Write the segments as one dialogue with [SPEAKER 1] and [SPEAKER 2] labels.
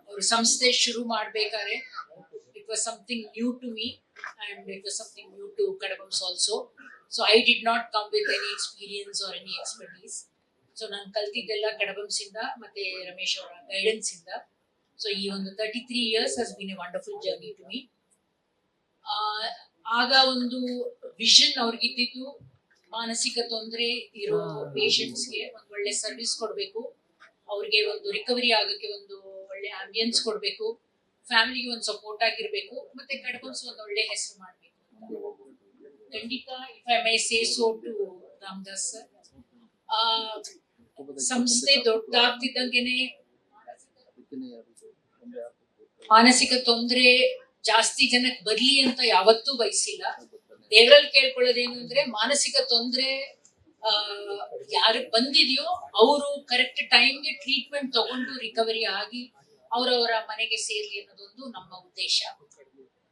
[SPEAKER 1] ಅವರು ಸಂಸ್ಥೆ ಶುರು ಮಾಡಬೇಕಾದ್ರೆ it was something new to me and it was something new to Kadabams also. So I did not come with any experience or any expertise. So ನಾನು ಕಲ್ತಿದ್ದೆಲ್ಲ ಕಡಬಮ್ಸ್ ಇಂದ ಮತ್ತೆ ರಮೇಶ್ ಅವರ guidance ಇಂದ. ಸೊ ಈ ಒಂದು 33 years has been a wonderful journey to me. ಆಗ ಒಂದು vision ಅವ್ರಿಗಿದ್ದು ಮಾನಸಿಕ ತೊಂದರೆ ಇರೋ ಪೇಷಂಟ್ಸ್ಗೆ ಒಂದು ಒಳ್ಳೆ ಸರ್ವಿಸ್ ಕೊಡಬೇಕು, ಅವ್ರಿಗೆ ಒಂದು ರಿಕವರಿ ಆಗಕ್ಕೆ ಒಂದು ಒಳ್ಳೆ ಆಂಬಿಯನ್ಸ್ ಕೊಡಬೇಕು, ಫ್ಯಾಮಿಲಿಗೆ ಒಂದು ಸಪೋರ್ಟ್ ಆಗಿರ್ಬೇಕು, ಮತ್ತೆ ಕಡಬಮ್ಸ್ ಒಂದು ಒಳ್ಳೆ ಹೆಸರು ಮಾಡಬೇಕು. ಖಂಡಿತ if I may say so to Ramdas sir, ಸಂಸ್ಥೆ ದೊಡ್ಡದಾಗ್ತಿದ್ದಂಗೆನೆ ಮಾನಸಿಕ ತೊಂದರೆ ಜಾಸ್ತಿ ಜನಕ್ಕೆ ಬರ್ಲಿ ಅಂತ ಯಾವತ್ತೂ ಬಯಸಿಲ್ಲ. ದೇವರಲ್ಲಿ ಕೇಳ್ಕೊಳ್ಳೋದೇನು ಅಂದ್ರೆ ಮಾನಸಿಕ ತೊಂದರೆ ಯಾರು ಬಂದಿದೆಯೋ ಅವರು ಕರೆಕ್ಟ್ ಟೈಮ್ಗೆ ಟ್ರೀಟ್ಮೆಂಟ್ ತಗೊಂಡು ರಿಕವರಿ ಆಗಿ ಅವರವರ ಮನೆಗೆ ಸೇರ್ಲಿ ಅನ್ನೋದೊಂದು ನಮ್ಮ ಉದ್ದೇಶ.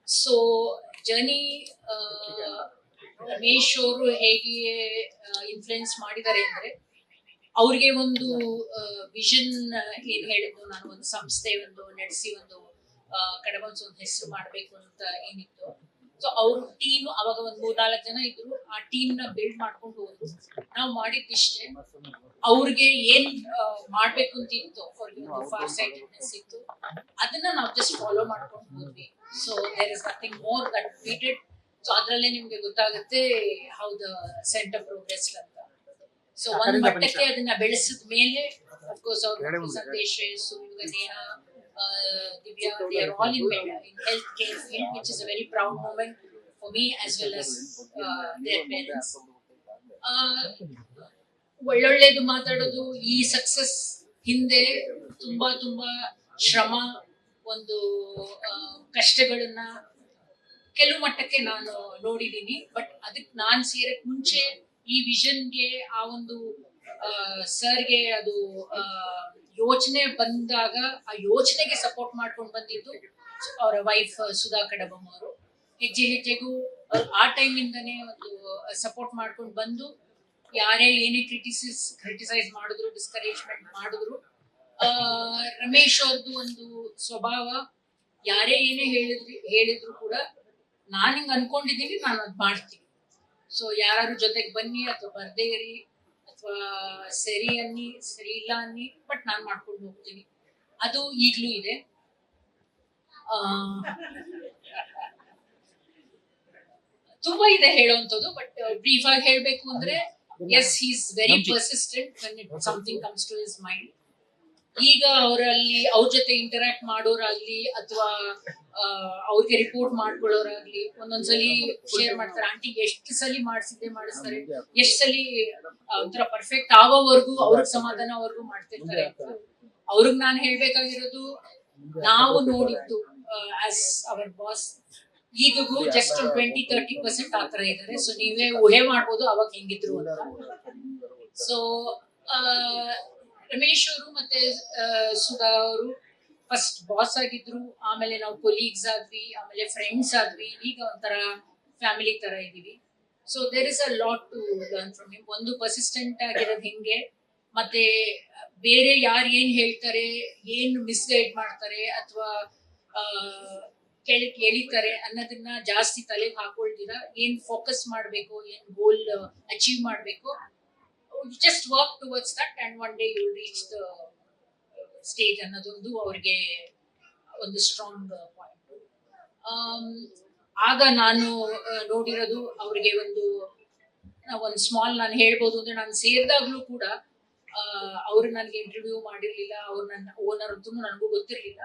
[SPEAKER 1] ಸೊ ಜರ್ನಿ ರಮೇಶ್ ಅವರು ಹೇಗೆ ಇನ್ಫ್ಲುಯೆನ್ಸ್ ಮಾಡಿದ್ದಾರೆ ಅಂದ್ರೆ, ಅವ್ರಿಗೆ ಒಂದು ವಿಷನ್ ಏನ್ ಹೇಳಿದ್ದು, ನಾನು ಒಂದು ಸಂಸ್ಥೆ ಒಂದು ನಡೆಸಿ ಒಂದು ಕಡಬಮ್ಸ್ ಒಂದು ಹೆಸರು ಮಾಡ್ಬೇಕು ಅಂತ ಏನಿತ್ತು. ಸೊ ಅವ್ರ ಟೀಮ್ ಅವಾಗ ಒಂದ್ 3-4 ಜನ ಇದ್ರು, ಆ ಟೀಮ್ ನ ಬಿಲ್ಡ್ ಮಾಡ್ಕೊಂಡು ಹೋದ್ರು. ನಾವು ಮಾಡಿದ್ದಿಷ್ಟೇ, ಅವ್ರಿಗೆ ಏನ್ ಮಾಡ್ಬೇಕು ಅಂತ ಇತ್ತು, ಅವ್ರಿಗೆ ಒಂದು ಫಾರ್ ಸೈಟೆಡ್ನೆಸ್ ಇತ್ತು, ಅದನ್ನ ನಾವು ಜಸ್ಟ್ ಫಾಲೋ ಮಾಡ್ಕೊಂಡು ಹೋದ್ವಿ. So there is nothing more that we did. So ಅದ್ರಲ್ಲೇ ನಿಮ್ಗೆ ಗೊತ್ತಾಗುತ್ತೆ ಹೌ ದ ಸೆಂಟರ್ ಪ್ರೋಗ್ರೆಸ್ ಅಂತ. ಸೊ ಒಂದ್ ಮಟ್ಟಕ್ಕೆ ಅದನ್ನ ಬೆಳೆಸಿದ ಮೇಲೆ ಅಫ್ಕೋರ್ಸ್ ಅವ್ರ ಸಂದೇಶ, Neha, Divya, they are all in healthcare field, which is a very proud moment for me as well as their parents. ಒಳ್ಳೊಳ್ಳೇದು ಮಾತಾಡೋದು, ಈ ಸಕ್ಸಸ್ ಹಿಂದೆ ತುಂಬಾ ತುಂಬಾ ಶ್ರಮ, ಒಂದು ಕಷ್ಟಗಳನ್ನ ಕೆಲವು ಮಟ್ಟಕ್ಕೆ ನಾನು ನೋಡಿದ್ದೀನಿ. ಬಟ್ ಅದಕ್ಕೆ ನಾನ್ ಸೇರಕ್ ಮುಂಚೆ ಈ ವಿಷನ್ಗೆ, ಆ ಒಂದು ಸರ್ಗೆ ಅದು ಯೋಚನೆ ಬಂದಾಗ ಆ ಯೋಚನೆಗೆ ಸಪೋರ್ಟ್ ಮಾಡ್ಕೊಂಡು ಬಂದಿದ್ದು ಅವರ ವೈಫ್ ಸುಧಾ ಕಡಬಮ್ ಅವರು. ಹೆಜ್ಜೆ ಹೆಜ್ಜೆಗೂ ಆ ಟೈಮ್ ಇಂದಾನೆ ಒಂದು ಸಪೋರ್ಟ್ ಮಾಡ್ಕೊಂಡು ಬಂದು, ಯಾರೇ ಏನೇ ಕ್ರಿಟಿಸೈಸ್ ಮಾಡಿದ್ರು, ಡಿಸ್ಕರೇಜ್ಮೆಂಟ್ ಮಾಡಿದ್ರು, ರಮೇಶ್ ಅವ್ರದ್ದು ಒಂದು ಸ್ವಭಾವ, ಯಾರೇ ಏನೇ ಹೇಳಿದ್ರು ಕೂಡ ನಾನು ಹಿಂಗ್ ಅನ್ಕೊಂಡಿದ್ದೀನಿ, ನಾನು ಅದ್ ಮಾಡ್ತೀನಿ. ಸೊ ಯಾರು ಜೊತೆಗೆ ಬನ್ನಿ ಅಥವಾ ಬರ್ದೇ ಇರಿ ಅಥವಾ ಸರಿ ಅನ್ನಿ ಸರಿ ಇಲ್ಲ ಅನ್ನಿ, ಬಟ್ ನಾನ್ ಮಾಡ್ಕೊಂಡು ಹೋಗ್ತೀನಿ. ಅದು ಈಗ್ಲೂ ಇದೆ. ತುಂಬಾ ಇದೆ ಹೇಳೋಂಥದ್ದು, ಬಟ್ ಬ್ರೀಫ್ ಆಗಿ ಹೇಳ್ಬೇಕು ಅಂದ್ರೆ, as he is very persistent when it something comes to his mind. ಈಗ ಅವರಲ್ಲಿ ಅವ್ರ ಜೊತೆ ಇಂಟರಾಕ್ಟ್ ಮಾಡೋರಾಗ್ಲಿ ಅಥವಾ ಅವ್ರಿಗೆ ರಿಪೋರ್ಟ್ ಮಾಡ್ಕೊಳ್ಳೋರಾಗ್ಲಿ ಒಂದೊಂದ್ಸಲಿ ಶೇರ್ ಮಾಡ್ತಾರೆ, ಆಂಟಿ ಎಷ್ಟು ಸಲಿ ಮಾಡಿಸ್ತಾರೆ, ಎಷ್ಟ್ ಸಲಿ ಒಂಥರ ಪರ್ಫೆಕ್ಟ್ ಆಗೋವರೆಗೂ ಅವ್ರಿಗೆ ಸಮಾಧಾನವರೆಗೂ ಮಾಡ್ತಿರ್ತಾರೆ. ಅವ್ರಿಗೆ ನಾನು ಹೇಳ್ಬೇಕಾಗಿರೋದು, ನಾವು ನೋಡಿದ್ದು ಆಸ್ ಅವರ್ ಬಾಸ್ ಈಗೂ ಜಸ್ಟ್ 20-30% ಆತರ ಇದ್ದಾರೆ. ಸೊ ನೀವೇ ಊಹೆ ಮಾಡ್ಬೋದು ಅವಾಗ ಹೆಂಗಿದ್ರು ಅಂತ. ಸೊ ರಮೇಶ್ ಅವರು ಮತ್ತೆ ಸುಧಾ ಅವರು ಫಸ್ಟ್ ಬಾಸ್ ಆಗಿದ್ರು, ಆಮೇಲೆ ನಾವು ಕೊಲೀಗ್ಸ್ ಆದ್ವಿ, ಆಮೇಲೆ ಫ್ರೆಂಡ್ಸ್ ಆದ್ವಿ, ಈಗ ಒಂಥರ ಫ್ಯಾಮಿಲಿ ತರ ಇದೀವಿ. So there is a lot to learn from him. ಒಂದು ಪರ್ಸಿಸ್ಟೆಂಟ್ ಆಗಿರೋದು ಹೆಂಗೆ, ಮತ್ತೆ ಬೇರೆ ಯಾರು ಏನ್ ಹೇಳ್ತಾರೆ, ಏನ್ ಮಿಸ್ಗೈಡ್ ಮಾಡ್ತಾರೆ ಅಥವಾ ಎಳಿತಾರೆ ಅನ್ನೋದನ್ನ ಜಾಸ್ತಿ ತಲೆಗೆ ಹಾಕೊಳ್ತೀರಾ, ಏನ್ ಫೋಕಸ್ ಮಾಡ್ಬೇಕು, ಏನ್ ಗೋಲ್ ಅಚೀವ್ ಮಾಡ್ಬೇಕು, just work towards that and one day you will reach the stage ಅನ್ನೋದೊಂದು ಅವ್ರಿಗೆ ಒಂದು ಸ್ಟ್ರಾಂಗ್ ಪಾಯಿಂಟ್. ಆಗ ನಾನು ನೋಡಿರೋದು ಅವ್ರಿಗೆ ಒಂದು ಸ್ಮಾಲ್, ನಾನು ಹೇಳ್ಬೋದು ಅಂದ್ರೆ, ನಾನು ಸೇರಿದಾಗ್ಲೂ ಕೂಡ ಅವ್ರು ನನಗೆ ಇಂಟರ್ವ್ಯೂ ಮಾಡಿರ್ಲಿಲ್ಲ, ಅವ್ರು ನನ್ನ ಓನರ್ ಅಂತೂ ನನಗೂ ಗೊತ್ತಿರ್ಲಿಲ್ಲ.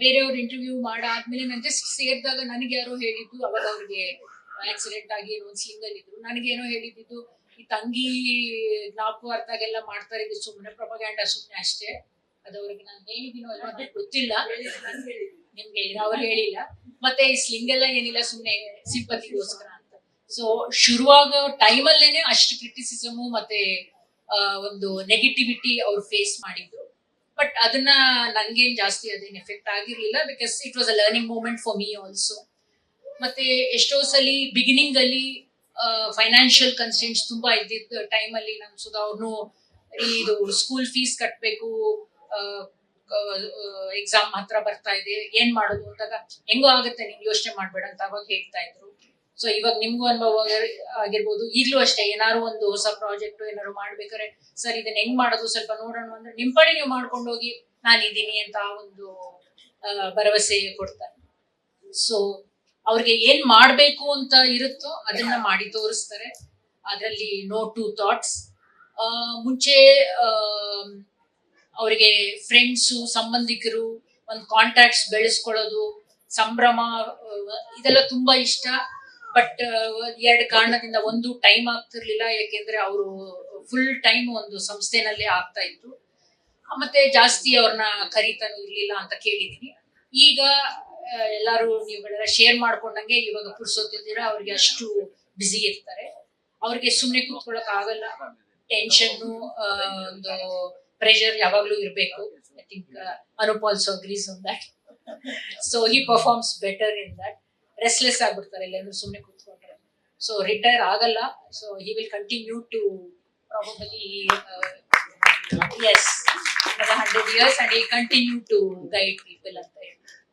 [SPEAKER 1] ಬೇರೆಯವ್ರು ಇಂಟರ್ವ್ಯೂ ಮಾಡಾದ್ಮೇಲೆ ನಾನು ಜಸ್ಟ್ ಸೇರಿದಾಗ ನನಗೆ ಯಾರೋ ಹೇಳಿದ್ದು, ಅವಾಗ ಅವ್ರಿಗೆ ಆಕ್ಸಿಡೆಂಟ್ ಆಗಿ ಒಂದು ಸ್ಲಿಂಗಲ್ಲಿ ಇದ್ರು, ನನಗೇನೋ ಹೇಳಿದ್ದು, ಈ ತಂಗಿ ಜ್ಞಾಪಕಾರ್ಥಾಗೆಲ್ಲ ಮಾಡ್ತಾರೆ, ಇದು ಸುಮ್ಮನೆ ಪ್ರೊಪಗ್ಯಾಂಡ, ಸುಮ್ಮನೆ ಅಷ್ಟೇ. ಅದವ್ರಿಗೆ ನಾನು ಹೇಳಿದ್ದೀನೋ ಅಲ್ವಾ ನನಗೆ ಗೊತ್ತಿಲ್ಲ, ನಿಮ್ಗೆ ಅವ್ರು ಹೇಳಿಲ್ಲ. ಮತ್ತೆ ಈ ಸ್ಲಿಂಗ್ ಎಲ್ಲ ಏನಿಲ್ಲ, ಸುಮ್ಮನೆ ಸಿಂಪತಿಗೋಸ್ಕರ ಅಂತ. ಸೊ ಶುರುವಾಗೋ ಟೈಮಲ್ಲೇನೆ ಅಷ್ಟು ಕ್ರಿಟಿಸಿಸಮು ಮತ್ತೆ ಒಂದು ನೆಗೆಟಿವಿಟಿ ಅವ್ರು ಫೇಸ್ ಮಾಡಿದ್ರು. ಬಟ್ ಅದನ್ನ ನನ್ಗೇನ್ ಜಾಸ್ತಿ ಅದೇನ್ ಎಫೆಕ್ಟ್ ಆಗಿರ್ಲಿಲ್ಲ, because it was a learning moment for me also. ಮತ್ತೆ ಎಷ್ಟೋ ಸಲಿ ಬಿಗಿನಿಂಗ್ ಅಲ್ಲಿ ಫೈನಾನ್ಷಿಯಲ್ ಕನ್ಸ್ಟೆಂಟ್ಸ್ ತುಂಬಾ ಇದ್ದಿದ್ದ ಟೈಮಲ್ಲಿ ನಮ್ಮ ಸುಧಾ ಅವ್ರನ್ನು ಇದು ಸ್ಕೂಲ್ ಫೀಸ್ ಕಟ್ಟಬೇಕು, ಎಕ್ಸಾಮ್ ಹತ್ರ ಬರ್ತಾ ಇದೆ, ಏನ್ ಮಾಡೋದು ಅಂದಾಗ ಹೆಂಗೋ ಆಗುತ್ತೆ ನಿಮ್ಗೆ ಯೋಚನೆ ಮಾಡ್ಬೇಡ ಅಂತ ಅವಾಗ ಹೇಳ್ತಾ ಇದ್ರು. ಸೊ ಇವಾಗ ನಿಮ್ಗೂ ಅನುಭವ ಆಗಿರ್ಬೋದು. ಈಗ್ಲೂ ಅಷ್ಟೇ ಏನಾದ್ರು ಒಂದು ಹೊಸ ಪ್ರಾಜೆಕ್ಟ್ ಏನಾದ್ರು ಮಾಡ್ಬೇಕಾದ್ರೆ ಸರ್ ಇದನ್ನ ಹೆಂಗ್ ಮಾಡೋದು ಸ್ವಲ್ಪ ನೋಡೋಣ ಅಂದ್ರೆ ನಿಮ್ ಪಡೆ ನೀವು ಮಾಡ್ಕೊಂಡು ಹೋಗಿ ನಾನಿದ್ದೀನಿ ಅಂತ ಒಂದು ಭರವಸೆ ಕೊಡ್ತಾರೆ. ಸೊ ಅವ್ರಿಗೆ ಏನ್ ಮಾಡ್ಬೇಕು ಅಂತ ಇರುತ್ತೋ ಅದನ್ನ ಮಾಡಿ ತೋರಿಸ್ತಾರೆ. ಅದರಲ್ಲಿ ನೋ ಟೂ ಥಾಟ್ಸ್. ಮುಂಚೆ ಅವರಿಗೆ ಫ್ರೆಂಡ್ಸು, ಸಂಬಂಧಿಕರು, ಒಂದು ಕಾಂಟ್ಯಾಕ್ಟ್ಸ್ ಬೆಳೆಸ್ಕೊಳ್ಳೋದು, ಸಂಭ್ರಮ, ಇದೆಲ್ಲ ತುಂಬಾ ಇಷ್ಟ. ಬಟ್ 2 ಕಾರಣದಿಂದ, ಒಂದು ಟೈಮ್ ಆಗ್ತಿರ್ಲಿಲ್ಲ, ಯಾಕೆಂದ್ರೆ ಅವರು ಫುಲ್ ಟೈಮ್ ಒಂದು ಸಂಸ್ಥೆನಲ್ಲೇ ಆಗ್ತಾ ಇತ್ತು, ಮತ್ತೆ ಜಾಸ್ತಿ ಅವ್ರನ್ನ ಕರೀತಾನು ಇರ್ಲಿಲ್ಲ ಅಂತ ಕೇಳಿದೀನಿ. ಈಗ ಎಲ್ಲಾರು ನೀವುಗಳೆಲ್ಲ ಶೇರ್ ಮಾಡ್ಕೊಂಡಂಗೆ ಇವಾಗ ಪುರ್ಸೋತಿದ್ದೀರಾ, ಅವ್ರಿಗೆ ಅಷ್ಟು ಬ್ಯುಸಿ ಇರ್ತಾರೆ. ಅವ್ರಿಗೆ ಸುಮ್ನೆ ಕೂತ್ಕೊಳ್ಳಕ್ ಆಗಲ್ಲ. ಟೆನ್ಷನ್ನು, ಒಂದು ಪ್ರೆಷರ್ ಯಾವಾಗ್ಲೂ ಇರ್ಬೇಕು. I think Anoop also agrees on that. So he performs better in that. Restless ಆಗ್ಬಿಡ್ತಾರೆ ಎಲ್ಲರೂ ಸುಮ್ನೆ ಕೂತ್ಕೊಂಡ್ರೆ. ಸೊ ರಿಟೈರ್ ಆಗಲ್ಲ. So he will continue to probably yes, another 100 years and he continue to guide people ಅಂತ ಹೇಳಿ.